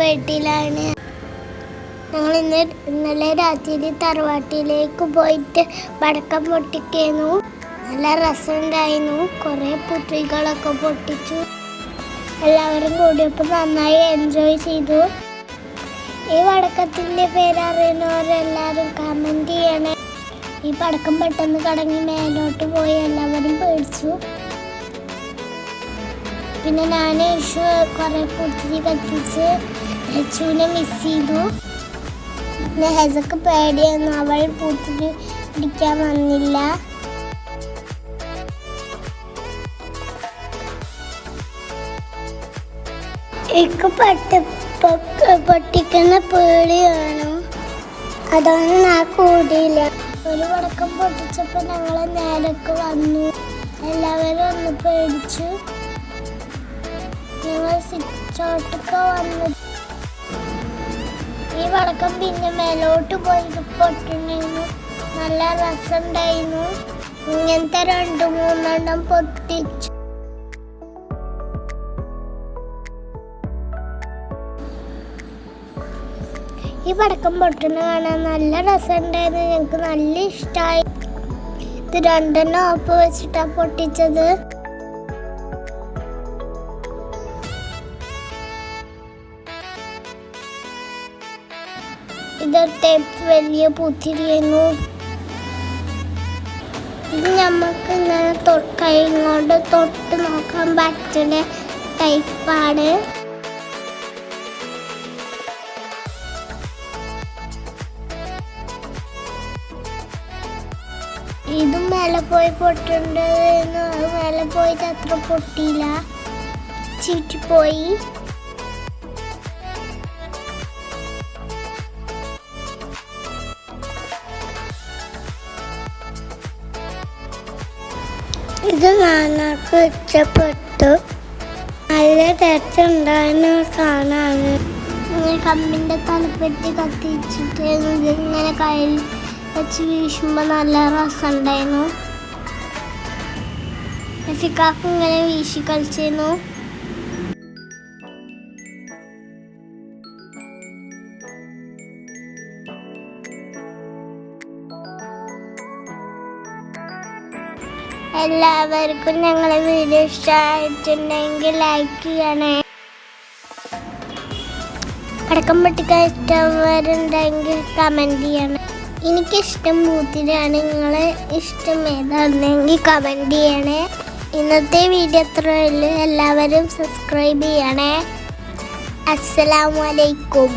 വീട്ടിലാണ്. ഞങ്ങൾ ഇന്നലെ രാത്രി തറവാട്ടിലേക്ക് പോയിട്ട് പടക്കം പൊട്ടിക്കുന്നു. നല്ല രസമുണ്ടായിരുന്നു. കുറേ പുട്ടികളൊക്കെ പൊട്ടിച്ചു. എല്ലാവരും കൂടിയപ്പോൾ നന്നായി എൻജോയ് ചെയ്തു. ഈ പടക്കത്തിൻ്റെ പേരറിയുന്നവരെല്ലാവരും കമൻറ്റ് ചെയ്യണേ. ഈ പടക്കം പെട്ടെന്ന് കടങ്ങി മേലോട്ട് പോയി എല്ലാവരും പേടിച്ചു. പിന്നെ ഞാൻ യേശു കുറേ പുത്തിരി കത്തിച്ച് ഹെച്ചുവിനെ മിസ് ചെയ്തു. പിന്നെ ഹെസക്ക് പേടിയായിരുന്നു, അവൾ പുത്തിരി പിടിക്കാൻ വന്നില്ല. എനിക്ക് പൊട്ടിക്കുന്ന പേടിയാണ്, അതൊന്നും ഞാൻ കൂടിയില്ല. ഒരു പടക്കം പൊട്ടിച്ചപ്പോൾ ഞങ്ങൾ നേരൊക്കെ വന്നു. എല്ലാവരും ഒന്ന് പേടിച്ചു. ഞങ്ങൾ സ്വിച്ചോട്ടൊക്കെ വന്നു. ഈ പടക്കം പിന്നെ മേലോട്ട് പോയി പൊട്ടുണ്ടായിരുന്നു. നല്ല രസമുണ്ടായിരുന്നു. ഇങ്ങനത്തെ 2-3 പൊട്ടിച്ചു. ഈ പടക്കം പൊട്ടുന്ന കാണാൻ നല്ല രസമുണ്ടായിരുന്നു. ഞങ്ങൾക്ക് നല്ല ഇഷ്ടമായി. ഇത് 2 ഓപ്പ് വെച്ചിട്ടാണ് പൊട്ടിച്ചത്. ഇത് ടൈപ്പ് വലിയ പുത്തിരിയായിരുന്നു. ഇത് നമുക്ക് ഇങ്ങനെ കൈ കൊണ്ട് തൊട്ട് നോക്കാൻ പറ്റുന്ന ടൈപ്പാണ്. ഇതും മേലെ പോയി പൊട്ടുണ്ടായിരുന്നു. അത് മേലെ പോയിട്ട് അത്ര പൊട്ടിയില്ല, ചീറ്റിപ്പോയി. ഇത് നാനാക്ക് ഇഷ്ടപ്പെട്ടു. നല്ല രസമുണ്ടായിരുന്നു കാണാൻ. കമ്പിൻ്റെ തലപ്പെട്ടി കത്തിച്ചിട്ട് ഇങ്ങനെ കയ്യിൽ വെച്ച് വീശുമ്പോൾ നല്ല രസമുണ്ടായിരുന്നു. രസിക്കാക്ക് ഇങ്ങനെ വീശി കളിച്ചിരുന്നു. എല്ലാവർക്കും ഞങ്ങളെ വീഡിയോ ഇഷ്ടമായിട്ടുണ്ടെങ്കിൽ ലൈക്ക് ചെയ്യണേ. പടക്കം പൊട്ടിക്കാൻ ഇഷ്ടമുള്ളവരുണ്ടെങ്കിൽ കമൻറ്റ് ചെയ്യണം. എനിക്കിഷ്ടം പൂത്തിരിയാണ്. നിങ്ങളെ ഇഷ്ടം ഏതാണെന്നെങ്കിൽ കമൻറ്റ് ചെയ്യണേ. ഇന്നത്തെ വീഡിയോ അത്രയേ ഉള്ളൂ. എല്ലാവരും സബ്സ്ക്രൈബ് ചെയ്യണേ. അസ്സലാമു അലൈക്കും.